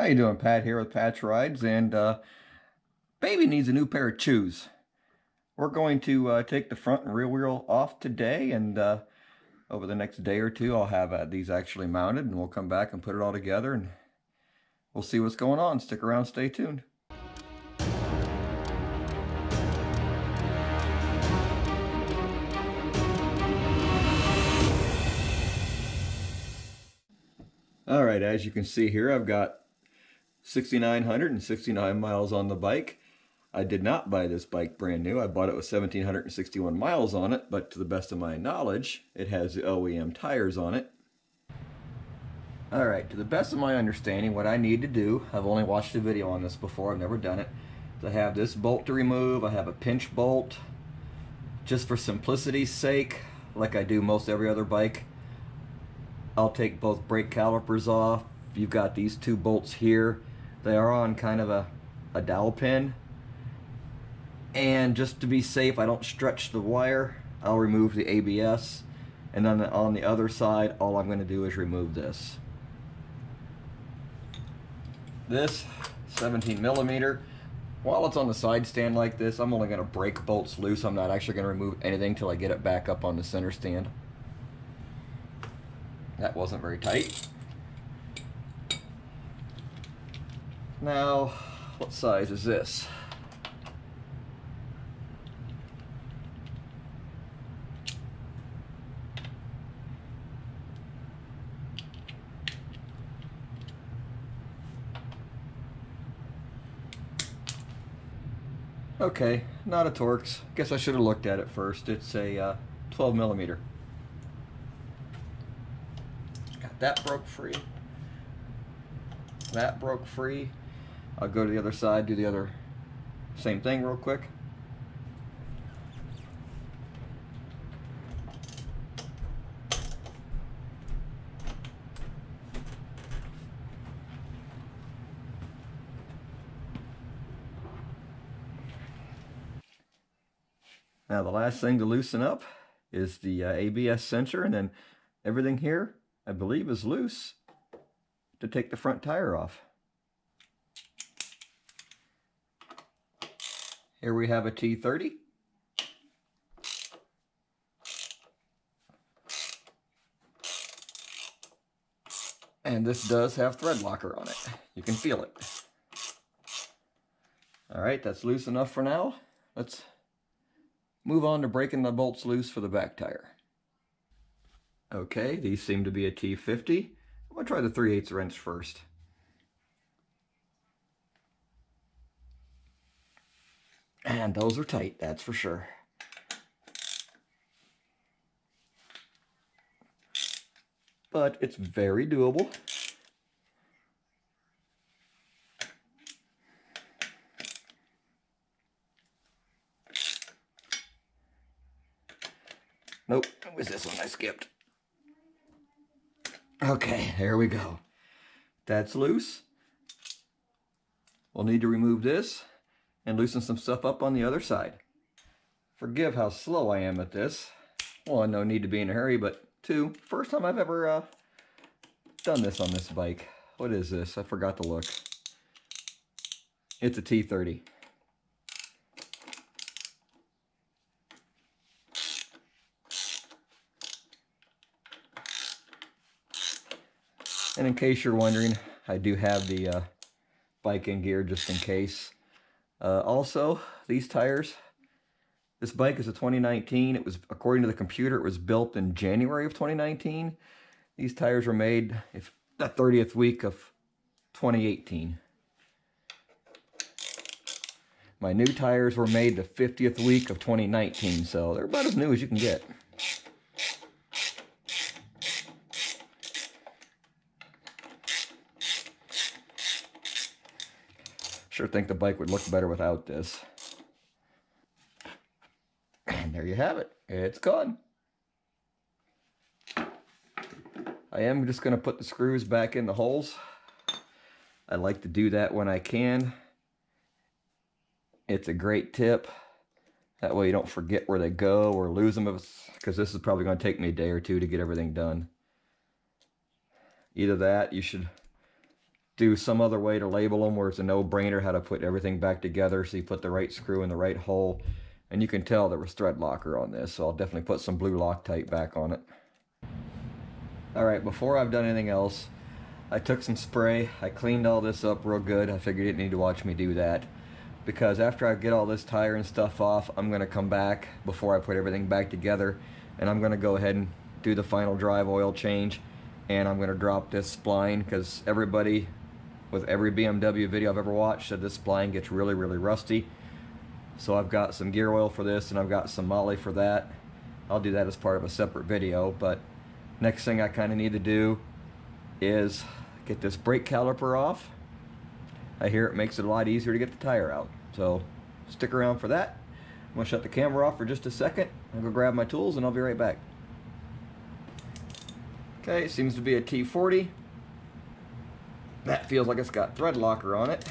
How you doing? Pat here with Pat's Rides, and baby needs a new pair of shoes. We're going to take the front and rear wheel off today, and over the next day or two I'll have these actually mounted, and we'll come back and put it all together, and we'll see what's going on. Stick around, stay tuned. Alright, as you can see here, I've got 6,969 miles on the bike. I did not buy this bike brand new. I bought it with 1,761 miles on it, but to the best of my knowledge, it has the OEM tires on it. Alright, to the best of my understanding, what I need to do, I've only watched a video on this before, I've never done it, is I have this bolt to remove, I have a pinch bolt, just for simplicity's sake, like I do most every other bike. I'll take both brake calipers off. You've got these two bolts here. They are on kind of a dowel pin. And just to be safe, I don't stretch the wire. I'll remove the ABS. And then on the other side, all I'm going to do is remove this. This 17 millimeter. While it's on the side stand like this, I'm only going to break bolts loose. I'm not actually going to remove anything till I get it back up on the center stand. That wasn't very tight. Now, what size is this? Okay, not a Torx. Guess I should have looked at it first. It's a 12 millimeter. Got that broke free. That broke free. I'll go to the other side, do the other same thing real quick. Now the last thing to loosen up is the ABS sensor, and then everything here, I believe, is loose to take the front tire off. Here we have a T30. And this does have thread locker on it. You can feel it. Alright, that's loose enough for now. Let's move on to breaking the bolts loose for the back tire. Okay, these seem to be a T50. I'm going to try the 3/8 wrench first. And those are tight, that's for sure. But it's very doable. Nope, it was this one I skipped. Okay, there we go. That's loose. We'll need to remove this and loosen some stuff up on the other side. Forgive how slow I am at this. One, no need to be in a hurry, but two, first time I've ever done this on this bike. What is this? I forgot to look. It's a T30. And in case you're wondering, I do have the bike in gear just in case. Also, these tires, this bike is a 2019. It was, according to the computer, it was built in January of 2019. These tires were made the 30th week of 2018. My new tires were made the 50th week of 2019, so they're about as new as you can get. Sure think the bike would look better without this. And there you have it. It's gone. I am just going to put the screws back in the holes. I like to do that when I can. It's a great tip. That way you don't forget where they go or lose them, because this is probably going to take me a day or two to get everything done. Either that, you should do some other way to label them where it's a no-brainer how to put everything back together, so you put the right screw in the right hole. And you can tell there was thread locker on this, so I'll definitely put some blue Loctite back on it. Alright, before I've done anything else, I took some spray, I cleaned all this up real good. I figured you didn't need to watch me do that, because after I get all this tire and stuff off, I'm going to come back before I put everything back together, and I'm going to go ahead and do the final drive oil change, and I'm going to drop this spline, because everybody with every BMW video I've ever watched said this spline gets really, really rusty. So I've got some gear oil for this, and I've got some moly for that. I'll do that as part of a separate video, but next thing I kind of need to do is get this brake caliper off. I hear it makes it a lot easier to get the tire out, so stick around for that. I'm going to shut the camera off for just a second. I'll go grab my tools and I'll be right back. Okay, it seems to be a T40. That feels like it's got thread locker on it,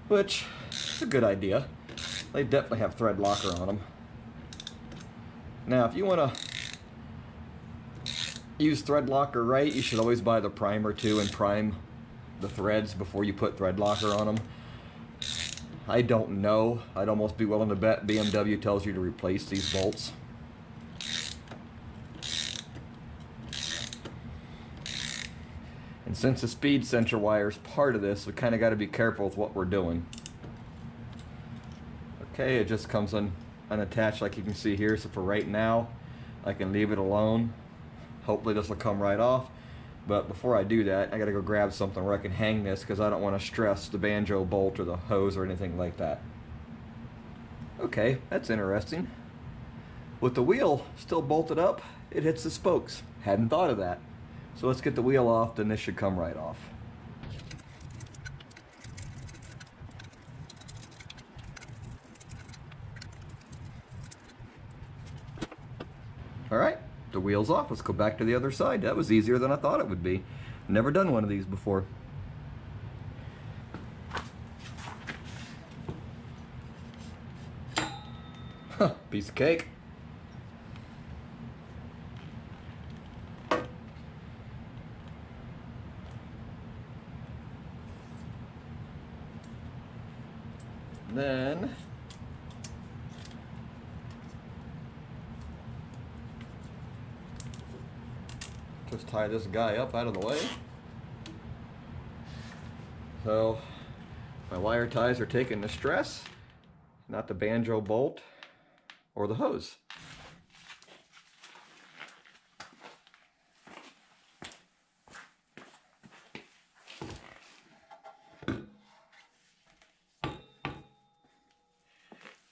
which is a good idea. They definitely have thread locker on them. Now, if you want to use thread locker right, you should always buy the primer too and prime the threads before you put thread locker on them. I don't know. I'd almost be willing to bet BMW tells you to replace these bolts. And since the speed sensor wire is part of this, we kind of got to be careful with what we're doing. Okay, it just comes unattached like you can see here, so for right now I can leave it alone. Hopefully this will come right off, but before I do that I got to go grab something where I can hang this, because I don't want to stress the banjo bolt or the hose or anything like that. Okay, that's interesting. With the wheel still bolted up, it hits the spokes. Hadn't thought of that. So let's get the wheel off, then this should come right off. Alright, the wheel's off. Let's go back to the other side. That was easier than I thought it would be. Never done one of these before. Huh, piece of cake. Then just tie this guy up out of the way. So my wire ties are taking the stress, not the banjo bolt or the hose.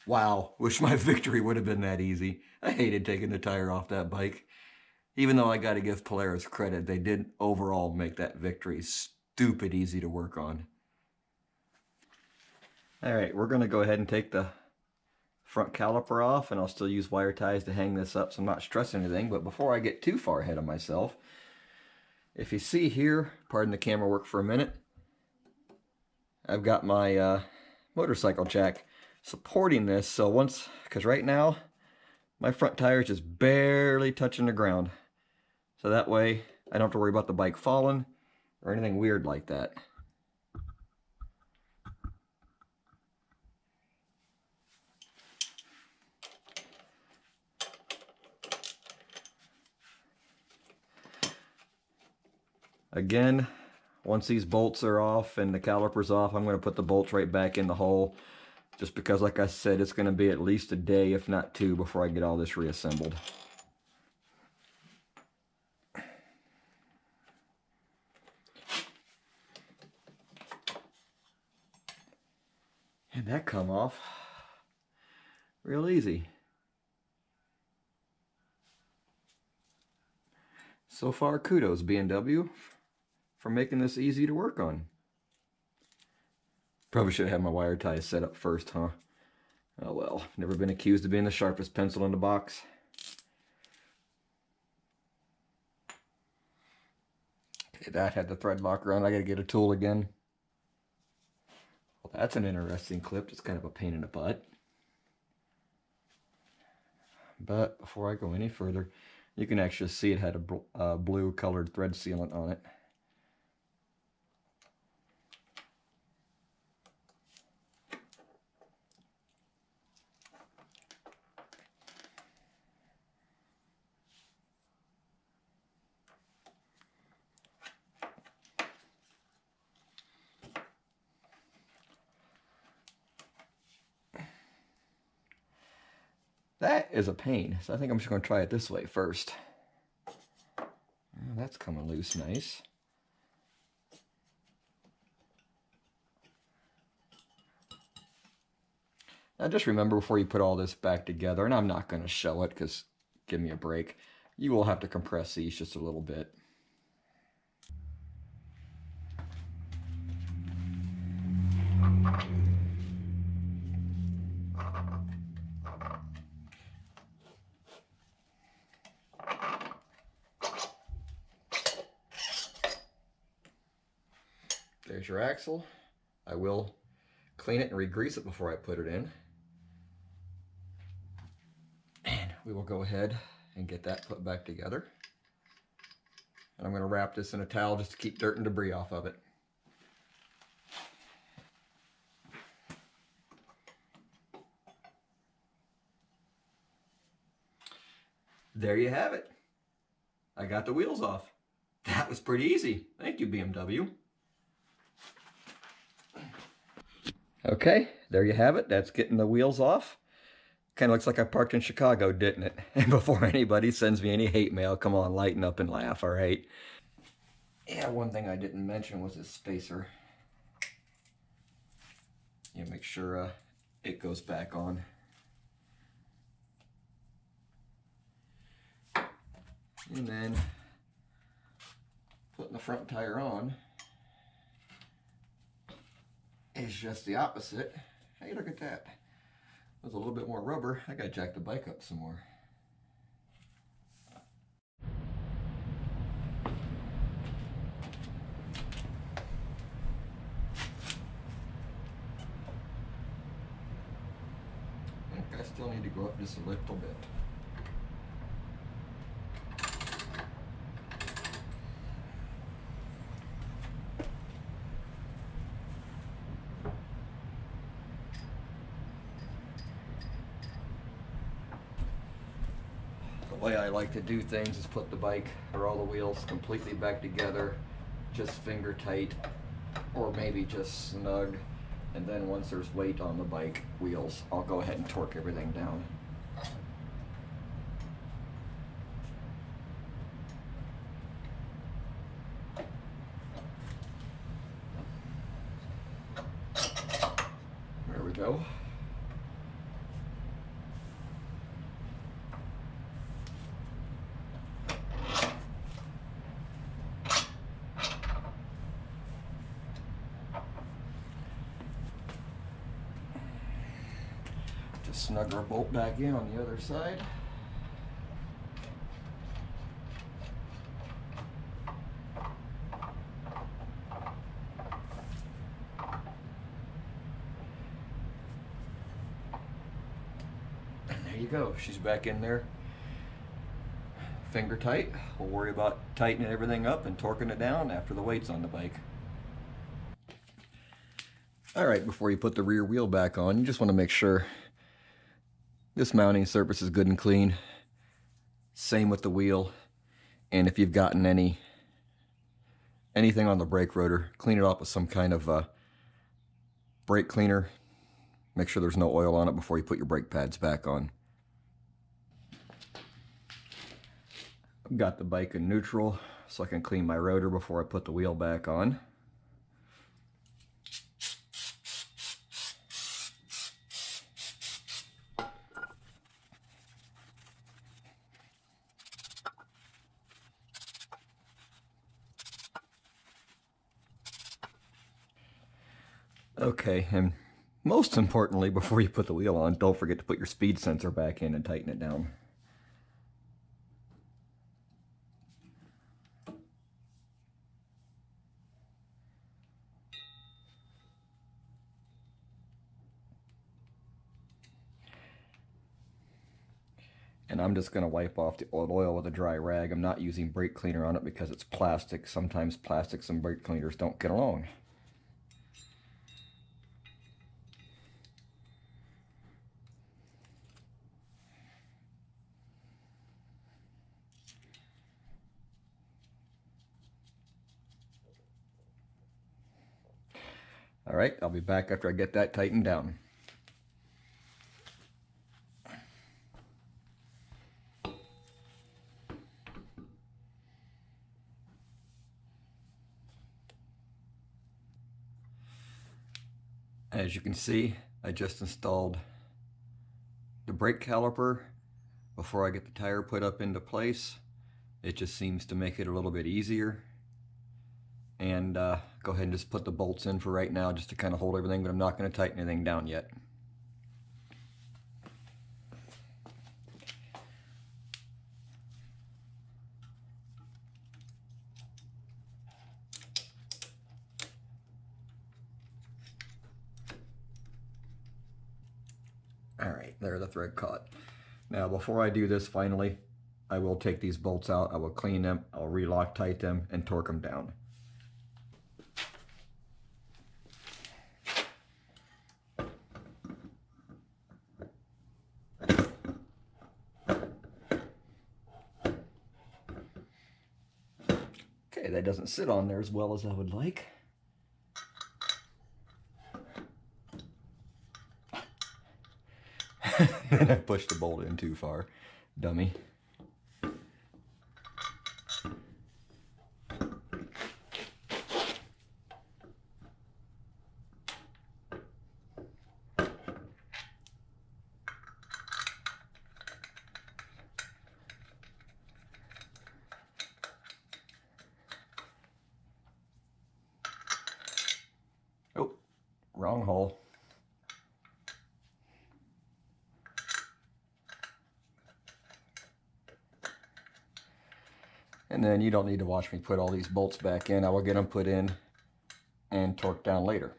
Wow, wish my victory would have been that easy. I hated taking the tire off that bike. Even though I got to give Polaris credit, they did overall make that victory stupid easy to work on. Alright, we're going to go ahead and take the front caliper off, and I'll still use wire ties to hang this up so I'm not stressing anything. But before I get too far ahead of myself, if you see here, pardon the camera work for a minute, I've got my motorcycle jack supporting this, so because right now my front tire is just barely touching the ground, so that way I don't have to worry about the bike falling or anything weird like that. Again, once these bolts are off and the caliper's off, I'm going to put the bolts right back in the hole. Just because, like I said, it's going to be at least a day, if not two, before I get all this reassembled. And that come off real easy. So far, kudos BMW for making this easy to work on. Probably should have had my wire ties set up first, huh? Oh well, never been accused of being the sharpest pencil in the box. Okay, that had the thread locker on. I gotta get a tool again. Well, that's an interesting clip. It's kind of a pain in the butt. But before I go any further, you can actually see it had a blue colored thread sealant on it. is a pain. So I think I'm just going to try it this way first. Oh, that's coming loose nice. Now just remember before you put all this back together, and I'm not going to show it because give me a break, you will have to compress these just a little bit. There's your axle. I will clean it and re-grease it before I put it in. And we will go ahead and get that put back together. And I'm going to wrap this in a towel just to keep dirt and debris off of it. There you have it. I got the wheels off. That was pretty easy. Thank you, BMW. Okay, there you have it. That's getting the wheels off. Kind of looks like I parked in Chicago, didn't it? And before anybody sends me any hate mail, come on, lighten up and laugh, all right? Yeah, one thing I didn't mention was this spacer. You make sure it goes back on. And then putting the front tire on is just the opposite. Hey, look at that. There's a little bit more rubber. I gotta jack the bike up some more. I think I still need to go up just a little bit. The way I like to do things is put the bike or all the wheels completely back together, just finger tight, or maybe just snug, and then once there's weight on the bike wheels, I'll go ahead and torque everything down. There we go. Just snug our bolt back in on the other side. And there you go. She's back in there. Finger tight. We'll worry about tightening everything up and torquing it down after the weight's on the bike. Alright, before you put the rear wheel back on, you just want to make sure this mounting surface is good and clean. Same with the wheel. And if you've gotten anything on the brake rotor, clean it off with some kind of brake cleaner. Make sure there's no oil on it before you put your brake pads back on. I've got the bike in neutral so I can clean my rotor before I put the wheel back on. Okay, and most importantly, before you put the wheel on, don't forget to put your speed sensor back in and tighten it down. And I'm just going to wipe off the oil with a dry rag. I'm not using brake cleaner on it because it's plastic. Sometimes plastics and brake cleaners don't get along. All right, I'll be back after I get that tightened down. As you can see, I just installed the brake caliper before I get the tire put up into place. It just seems to make it a little bit easier. And go ahead and just put the bolts in for right now just to kind of hold everything, but I'm not going to tighten anything down yet. Alright, there the thread caught. Now before I do this finally, I will take these bolts out, I will clean them, I'll re-Loctite them and torque them down. Okay, that doesn't sit on there as well as I would like. And I pushed the bolt in too far. Dummy. Oh, wrong hole. And then you don't need to watch me put all these bolts back in. I will get them put in and torqued down later.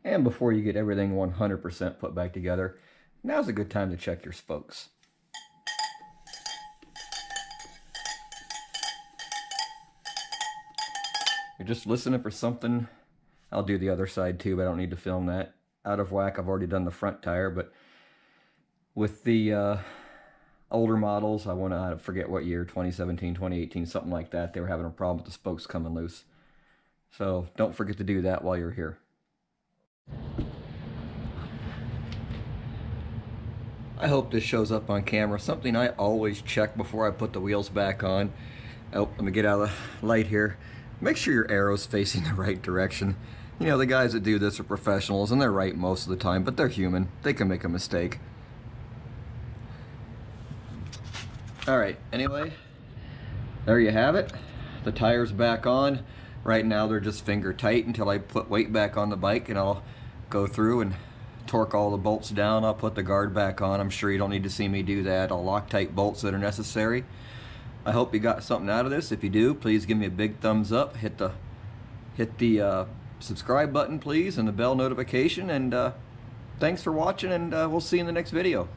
And before you get everything 100% put back together, now's a good time to check your spokes. You're just listening for something. I'll do the other side too, but I don't need to film that. Out of whack, I've already done the front tire, but with the older models, I forget what year, 2017, 2018, something like that, they were having a problem with the spokes coming loose. So don't forget to do that while you're here. I hope this shows up on camera. Something I always check before I put the wheels back on. Oh, let me get out of the light here. Make sure your arrow's facing the right direction. You know, the guys that do this are professionals and they're right most of the time, but they're human. They can make a mistake. Alright, anyway, there you have it. The tire's back on. Right now they're just finger tight until I put weight back on the bike, and I'll go through and torque all the bolts down. I'll put the guard back on. I'm sure you don't need to see me do that. I'll Loctite bolts that are necessary. I hope you got something out of this. If you do, please give me a big thumbs up. Hit the subscribe button, please, and the bell notification. And thanks for watching, and we'll see you in the next video.